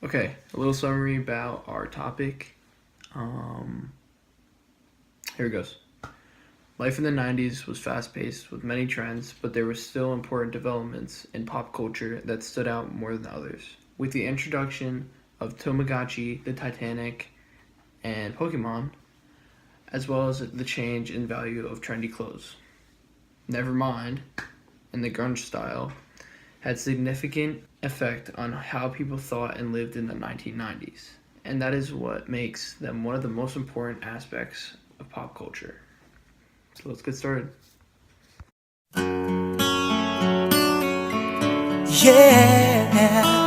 Okay, a little summary about our topic. Here it goes. Life in the 90s was fast-paced with many trends, but there were still important developments in pop culture that stood out more than others. With the introduction of Tamagotchi, the Titanic, and Pokemon, as well as the change in value of trendy clothes. Nevermind, and the grunge style, had significant effect on how people thought and lived in the 1990s. And that is what makes them one of the most important aspects of pop culture. So let's get started. Yeah.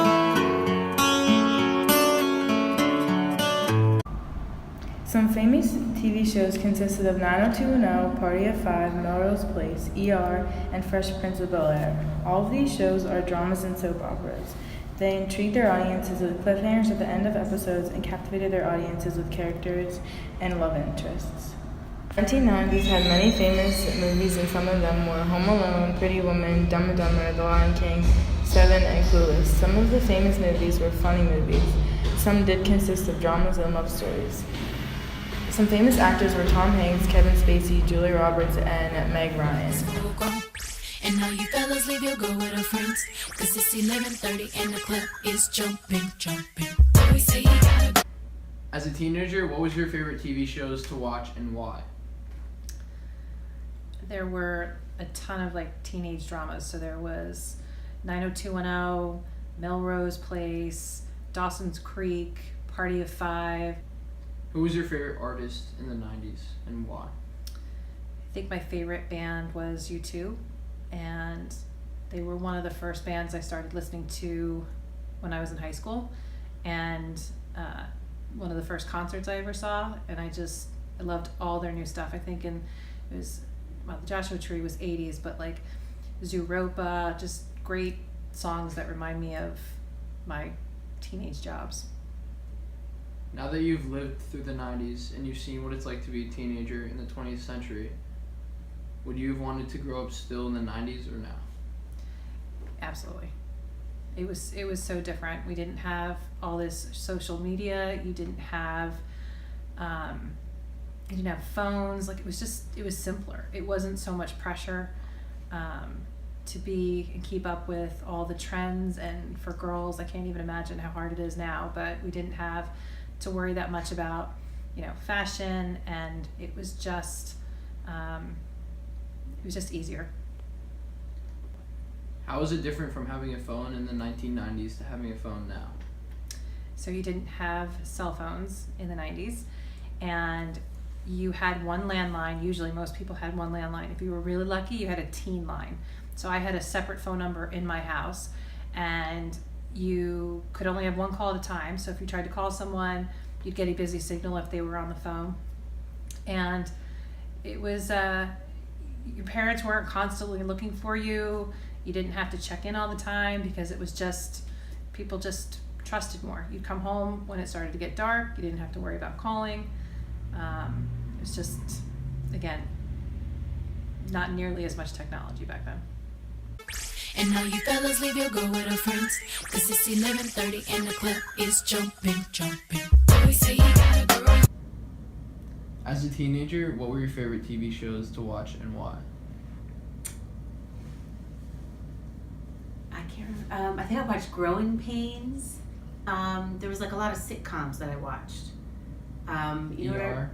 Some famous TV shows consisted of 90210, Party of Five, Melrose Place, ER, and Fresh Prince of Bel-Air. All of these shows are dramas and soap operas. They intrigued their audiences with cliffhangers at the end of episodes and captivated their audiences with characters and love interests. The 1990s had many famous movies, and some of them were Home Alone, Pretty Woman, Dumb and Dumber, The Lion King, Seven, and Clueless. Some of the famous movies were funny movies. Some did consist of dramas and love stories. Some famous actors were Tom Hanks, Kevin Spacey, Julia Roberts, and Meg Ryan. And now you fellas leave your girl with her friends, 'cause it's 11:30 and the club is jumping. Always say you gotta go. As a teenager, what was your favorite TV shows to watch and why? There were a ton of teenage dramas. So there was 90210, Melrose Place, Dawson's Creek, Party of Five. Who was your favorite artist in the 90s and why? I think my favorite band was U2, and they were one of the first bands I started listening to when I was in high school, and one of the first concerts I ever saw, and I loved all their new stuff. I think it was, the Joshua Tree was 80s, but Zooropa, just great songs that remind me of my teenage jobs. Now that you've lived through the 90s and you've seen what it's like to be a teenager in the 20th century, would you have wanted to grow up still in the 90s or now? Absolutely. It was so different. We didn't have all this social media. You didn't have phones. It was simpler. It wasn't so much pressure to be and keep up with all the trends. And for girls, I can't even imagine how hard it is now, but we didn't have to worry that much about, fashion, and it was just easier. How is it different from having a phone in the 1990s to having a phone now? So you didn't have cell phones in the 90s, and you had one landline. Usually most people had one landline. If you were really lucky, you had a teen line. So I had a separate phone number in my house, and you could only have one call at a time. So if you tried to call someone, you'd get a busy signal if they were on the phone. And it was, your parents weren't constantly looking for you. You didn't have to check in all the time because it was people just trusted more. You'd come home when it started to get dark. You didn't have to worry about calling. It was just, again, not nearly as much technology back then. And now you fellas leave your girl with her friends, 'cause it's 11:30 and the club is jumping. Always say you gotta go. As a teenager, what were your favorite TV shows to watch and why? I can't remember. I think I watched Growing Pains. There was a lot of sitcoms that I watched. ER?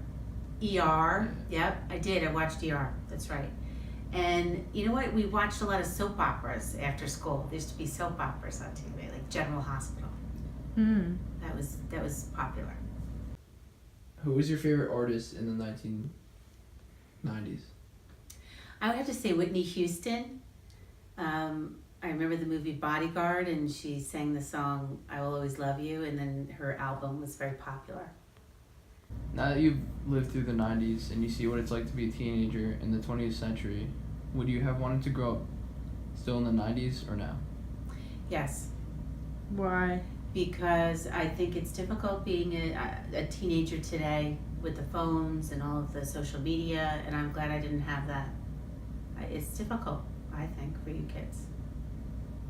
ER. Yep, I did. I watched ER. That's right. And you know what? We watched a lot of soap operas after school. There used to be soap operas on TV, like General Hospital. That was popular. Who was your favorite artist in the 1990s? I would have to say Whitney Houston. I remember the movie Bodyguard, and she sang the song "I Will Always Love You," and then her album was very popular. Now that you've lived through the 90s and you see what it's like to be a teenager in the 20th century, would you have wanted to grow up still in the 90s or now? Yes. Why? Because I think it's difficult being a teenager today with the phones and all of the social media, and I'm glad I didn't have that. It's difficult, I think, for you kids.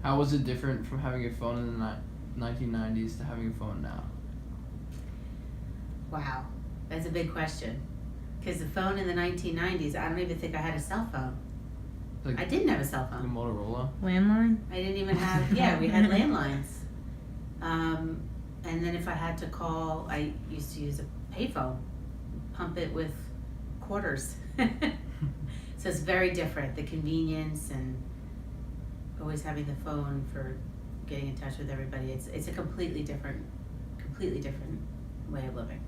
How was it different from having a phone in the 1990s to having a phone now? Wow, that's a big question. Because the phone in the 1990s, I don't even think I had a cell phone. Like I didn't have a cell the phone. Motorola? Landline? I didn't even have, yeah, we had landlines. And then if I had to call, I used to use a payphone, pump it with quarters. So it's very different, the convenience and always having the phone for getting in touch with everybody. It's a completely different way of living.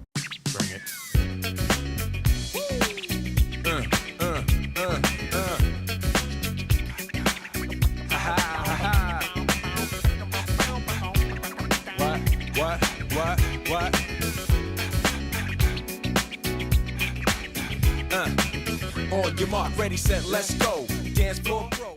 Bring it. What? On your mark, ready, set, let's go. Dance floor, bro.